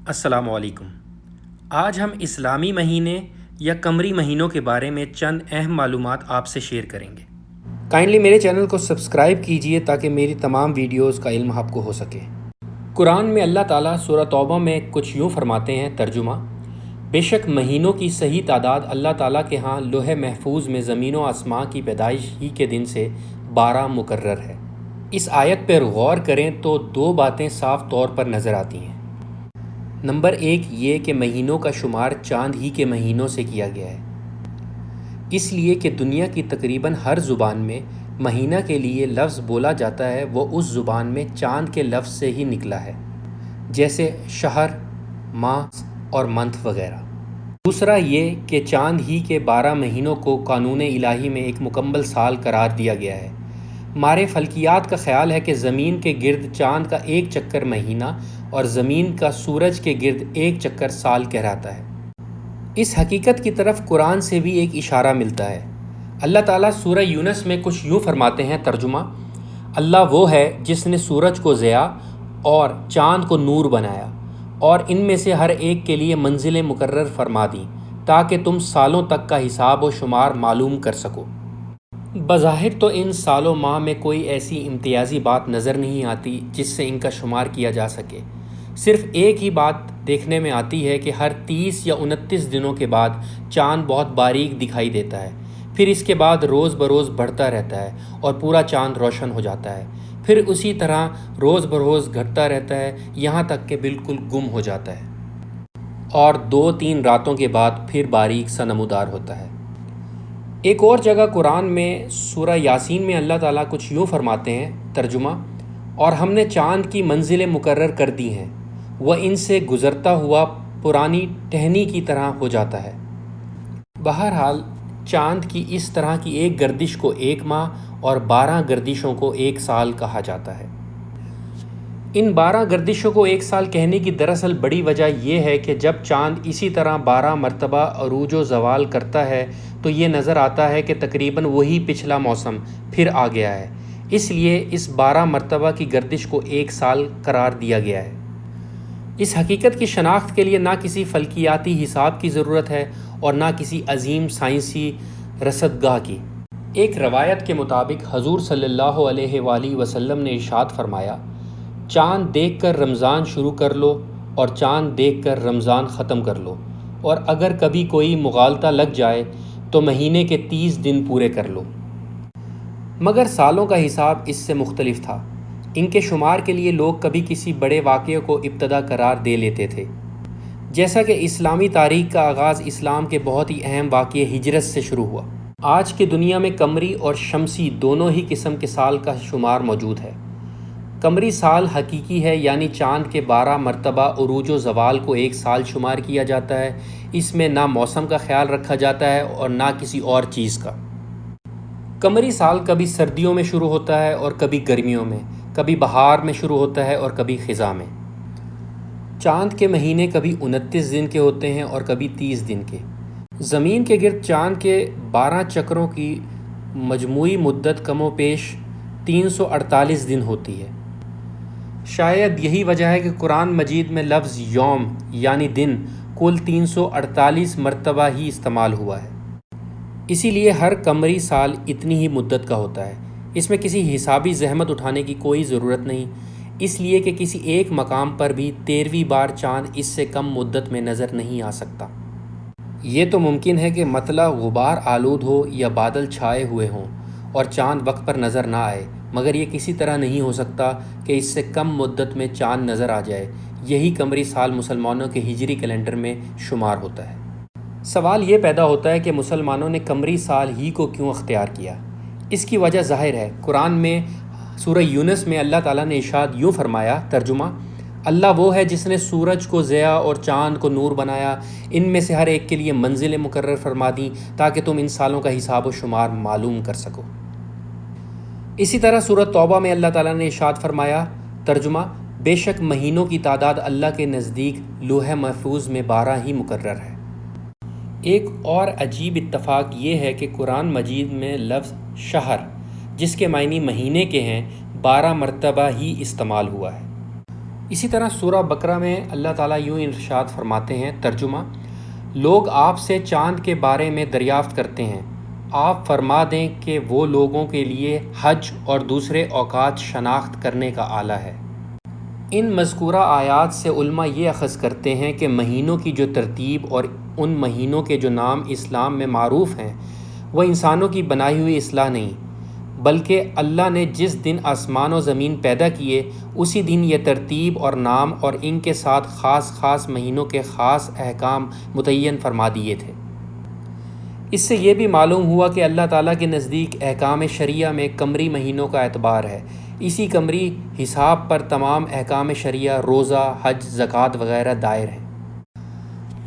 السلام علیکم۔ آج ہم اسلامی مہینے یا قمری مہینوں کے بارے میں چند اہم معلومات آپ سے شیئر کریں گے۔ کائنڈلی میرے چینل کو سبسکرائب کیجئے تاکہ میری تمام ویڈیوز کا علم آپ کو ہو سکے۔ قرآن میں اللہ تعالیٰ سورہ توبہ میں کچھ یوں فرماتے ہیں، ترجمہ: بے شک مہینوں کی صحیح تعداد اللہ تعالیٰ کے ہاں لوح محفوظ میں زمین و آسمان کی پیدائش ہی کے دن سے 12 مقرر ہے۔ اس آیت پر غور کریں تو دو باتیں صاف طور پر نظر آتی ہیں۔ نمبر 1 یہ کہ مہینوں کا شمار چاند ہی کے مہینوں سے کیا گیا ہے، اس لیے کہ دنیا کی تقریباً ہر زبان میں مہینہ کے لیے لفظ بولا جاتا ہے وہ اس زبان میں چاند کے لفظ سے ہی نکلا ہے، جیسے شہر، ماہ اور منتھ وغیرہ۔ دوسرا یہ کہ چاند ہی کے 12 مہینوں کو قانون الہی میں ایک مکمل سال قرار دیا گیا ہے۔ مارے فلکیات کا خیال ہے کہ زمین کے گرد چاند کا ایک چکر مہینہ اور زمین کا سورج کے گرد ایک چکر سال کہلاتا ہے۔ اس حقیقت کی طرف قرآن سے بھی ایک اشارہ ملتا ہے۔ اللہ تعالیٰ سورہ یونس میں کچھ یوں فرماتے ہیں، ترجمہ: اللہ وہ ہے جس نے سورج کو ضیاء اور چاند کو نور بنایا اور ان میں سے ہر ایک کے لیے منزلیں مقرر فرما دیں تاکہ تم سالوں تک کا حساب و شمار معلوم کر سکو۔ بظاہر تو ان سال و ماہ میں کوئی ایسی امتیازی بات نظر نہیں آتی جس سے ان کا شمار کیا جا سکے۔ صرف ایک ہی بات دیکھنے میں آتی ہے کہ ہر 30 یا 29 دنوں کے بعد چاند بہت باریک دکھائی دیتا ہے، پھر اس کے بعد روز بروز بڑھتا رہتا ہے اور پورا چاند روشن ہو جاتا ہے، پھر اسی طرح روز بروز گھٹتا رہتا ہے یہاں تک کہ بالکل گم ہو جاتا ہے اور 2-3 راتوں کے بعد پھر باریک سا نمودار ہوتا ہے۔ ایک اور جگہ قرآن میں سورہ یاسین میں اللہ تعالیٰ کچھ یوں فرماتے ہیں، ترجمہ: اور ہم نے چاند کی منزلیں مقرر کر دی ہیں، وہ ان سے گزرتا ہوا پرانی ٹہنی کی طرح ہو جاتا ہے۔ بہرحال چاند کی اس طرح کی ایک گردش کو 1 ماہ اور 12 گردشوں کو 1 سال کہا جاتا ہے۔ ان 12 گردشوں کو 1 سال کہنے کی دراصل بڑی وجہ یہ ہے کہ جب چاند اسی طرح 12 مرتبہ عروج و زوال کرتا ہے تو یہ نظر آتا ہے کہ تقریباً وہی پچھلا موسم پھر آ گیا ہے، اس لیے اس 12 مرتبہ کی گردش کو 1 سال قرار دیا گیا ہے۔ اس حقیقت کی شناخت کے لیے نہ کسی فلکیاتی حساب کی ضرورت ہے اور نہ کسی عظیم سائنسی رصدگاہ کی۔ ایک روایت کے مطابق حضور صلی اللہ علیہ وآلہ وسلم نے ارشاد فرمایا، چاند دیکھ کر رمضان شروع کر لو اور چاند دیکھ کر رمضان ختم کر لو، اور اگر کبھی کوئی مغالطہ لگ جائے تو مہینے کے 30 دن پورے کر لو۔ مگر سالوں کا حساب اس سے مختلف تھا۔ ان کے شمار کے لیے لوگ کبھی کسی بڑے واقعے کو ابتدا قرار دے لیتے تھے، جیسا کہ اسلامی تاریخ کا آغاز اسلام کے بہت ہی اہم واقعے ہجرت سے شروع ہوا۔ آج کی دنیا میں قمری اور شمسی دونوں ہی قسم کے سال کا شمار موجود ہے۔ قمری سال حقیقی ہے، یعنی چاند کے 12 مرتبہ عروج و زوال کو 1 سال شمار کیا جاتا ہے۔ اس میں نہ موسم کا خیال رکھا جاتا ہے اور نہ کسی اور چیز کا۔ قمری سال کبھی سردیوں میں شروع ہوتا ہے اور کبھی گرمیوں میں، کبھی بہار میں شروع ہوتا ہے اور کبھی خزاں میں۔ چاند کے مہینے کبھی 29 دن کے ہوتے ہیں اور کبھی 30 دن کے۔ زمین کے گرد چاند کے 12 چکروں کی مجموعی مدت کم و بیش 348 دن ہوتی ہے۔ شاید یہی وجہ ہے کہ قرآن مجید میں لفظ یوم یعنی دن کل 348 مرتبہ ہی استعمال ہوا ہے۔ اسی لیے ہر قمری سال اتنی ہی مدت کا ہوتا ہے۔ اس میں کسی حسابی زحمت اٹھانے کی کوئی ضرورت نہیں، اس لیے کہ کسی ایک مقام پر بھی 13ویں بار چاند اس سے کم مدت میں نظر نہیں آ سکتا۔ یہ تو ممکن ہے کہ مطلع غبار آلود ہو یا بادل چھائے ہوئے ہوں اور چاند وقت پر نظر نہ آئے، مگر یہ کسی طرح نہیں ہو سکتا کہ اس سے کم مدت میں چاند نظر آ جائے۔ یہی قمری سال مسلمانوں کے ہجری کیلنڈر میں شمار ہوتا ہے۔ سوال یہ پیدا ہوتا ہے کہ مسلمانوں نے قمری سال ہی کو کیوں اختیار کیا؟ اس کی وجہ ظاہر ہے۔ قرآن میں سورہ یونس میں اللہ تعالیٰ نے ارشاد یوں فرمایا، ترجمہ: اللہ وہ ہے جس نے سورج کو ضیاء اور چاند کو نور بنایا، ان میں سے ہر ایک کے لیے منزلیں مقرر فرما دیں تاکہ تم ان سالوں کا حساب و شمار معلوم کر سکو۔ اسی طرح سورہ توبہ میں اللہ تعالیٰ نے ارشاد فرمایا، ترجمہ: بے شک مہینوں کی تعداد اللہ کے نزدیک لوح محفوظ میں 12 ہی مقرر ہے۔ ایک اور عجیب اتفاق یہ ہے کہ قرآن مجید میں لفظ شہر، جس کے معنی مہینے کے ہیں، 12 مرتبہ ہی استعمال ہوا ہے۔ اسی طرح سورہ بقرہ میں اللہ تعالیٰ یوں ارشاد فرماتے ہیں، ترجمہ: لوگ آپ سے چاند کے بارے میں دریافت کرتے ہیں، آپ فرما دیں کہ وہ لوگوں کے لیے حج اور دوسرے اوقات شناخت کرنے کا آلہ ہے۔ ان مذکورہ آیات سے علماء یہ اخذ کرتے ہیں کہ مہینوں کی جو ترتیب اور ان مہینوں کے جو نام اسلام میں معروف ہیں وہ انسانوں کی بنائی ہوئی اصطلاح نہیں، بلکہ اللہ نے جس دن آسمان و زمین پیدا کیے اسی دن یہ ترتیب اور نام اور ان کے ساتھ خاص خاص مہینوں کے خاص احکام متعین فرما دیے تھے۔ اس سے یہ بھی معلوم ہوا کہ اللہ تعالیٰ کے نزدیک احکام شرعیہ میں قمری مہینوں کا اعتبار ہے۔ اسی قمری حساب پر تمام احکام شرعیہ، روزہ، حج، زکوٰۃ وغیرہ دائر ہیں۔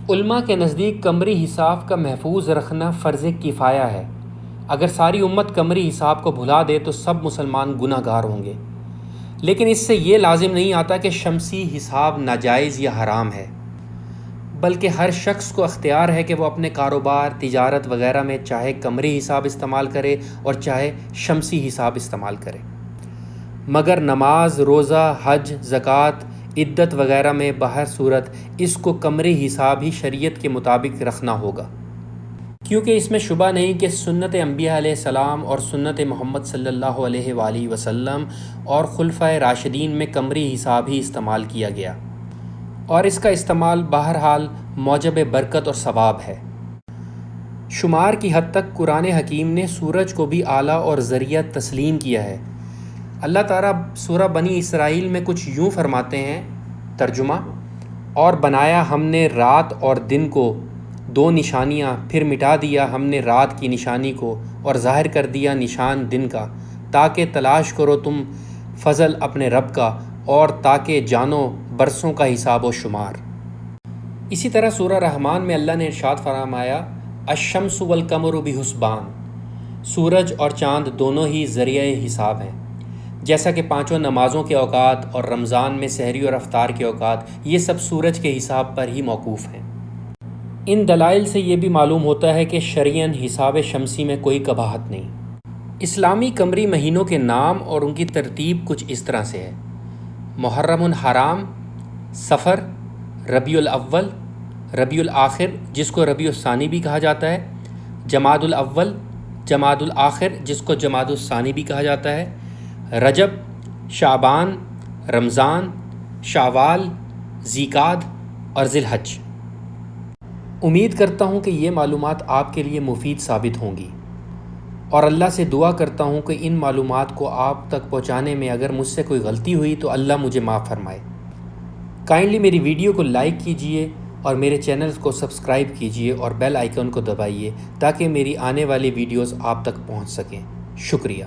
علماء کے نزدیک قمری حساب کا محفوظ رکھنا فرض کفایہ ہے۔ اگر ساری امت قمری حساب کو بھلا دے تو سب مسلمان گناہ گار ہوں گے، لیکن اس سے یہ لازم نہیں آتا کہ شمسی حساب ناجائز یا حرام ہے، بلکہ ہر شخص کو اختیار ہے کہ وہ اپنے کاروبار، تجارت وغیرہ میں چاہے قمری حساب استعمال کرے اور چاہے شمسی حساب استعمال کرے، مگر نماز، روزہ، حج، زکوٰۃ، عدت وغیرہ میں بہر صورت اس کو قمری حساب ہی شریعت کے مطابق رکھنا ہوگا، کیونکہ اس میں شبہ نہیں کہ سنت انبیاء علیہ السلام اور سنت محمد صلی اللہ علیہ وآلہ وسلم اور خلفائے راشدین میں قمری حساب ہی استعمال کیا گیا، اور اس کا استعمال بہرحال موجب برکت اور ثواب ہے۔ شمار کی حد تک قرآن حکیم نے سورج کو بھی آلہ اور ذریعہ تسلیم کیا ہے۔ اللہ تعالیٰ سورہ بنی اسرائیل میں کچھ یوں فرماتے ہیں، ترجمہ: اور بنایا ہم نے رات اور دن کو دو نشانیاں، پھر مٹا دیا ہم نے رات کی نشانی کو اور ظاہر کر دیا نشان دن کا، تاکہ تلاش کرو تم فضل اپنے رب کا اور تاکہ جانو برسوں کا حساب و شمار۔ اسی طرح سورہ رحمان میں اللہ نے ارشاد فرمایا، الشمس والقمر بحسبان، سورج اور چاند دونوں ہی ذریعہ حساب ہیں، جیسا کہ پانچوں نمازوں کے اوقات اور رمضان میں سحری اور افطار کے اوقات یہ سب سورج کے حساب پر ہی موقوف ہیں۔ ان دلائل سے یہ بھی معلوم ہوتا ہے کہ شرعاً حساب شمسی میں کوئی قباحت نہیں۔ اسلامی قمری مہینوں کے نام اور ان کی ترتیب کچھ اس طرح سے ہے: محرم الحرام، صفر، ربیع الاول، ربیع الآخر جس کو ربیع الثانی بھی کہا جاتا ہے، جمادی الاول، جمادی الآخر جس کو جمادی الثانی بھی کہا جاتا ہے، رجب، شعبان، رمضان، شوال، ذی-القعدہ اور ذی الحج۔ امید کرتا ہوں کہ یہ معلومات آپ کے لیے مفید ثابت ہوں گی، اور اللہ سے دعا کرتا ہوں کہ ان معلومات کو آپ تک پہنچانے میں اگر مجھ سے کوئی غلطی ہوئی تو اللہ مجھے معاف فرمائے۔ کائنڈلی میری ویڈیو کو لائک کیجئے اور میرے چینل کو سبسکرائب کیجئے اور بیل آئیکن کو دبائیے تاکہ میری آنے والی ویڈیوز آپ تک پہنچ سکیں۔ شکریہ۔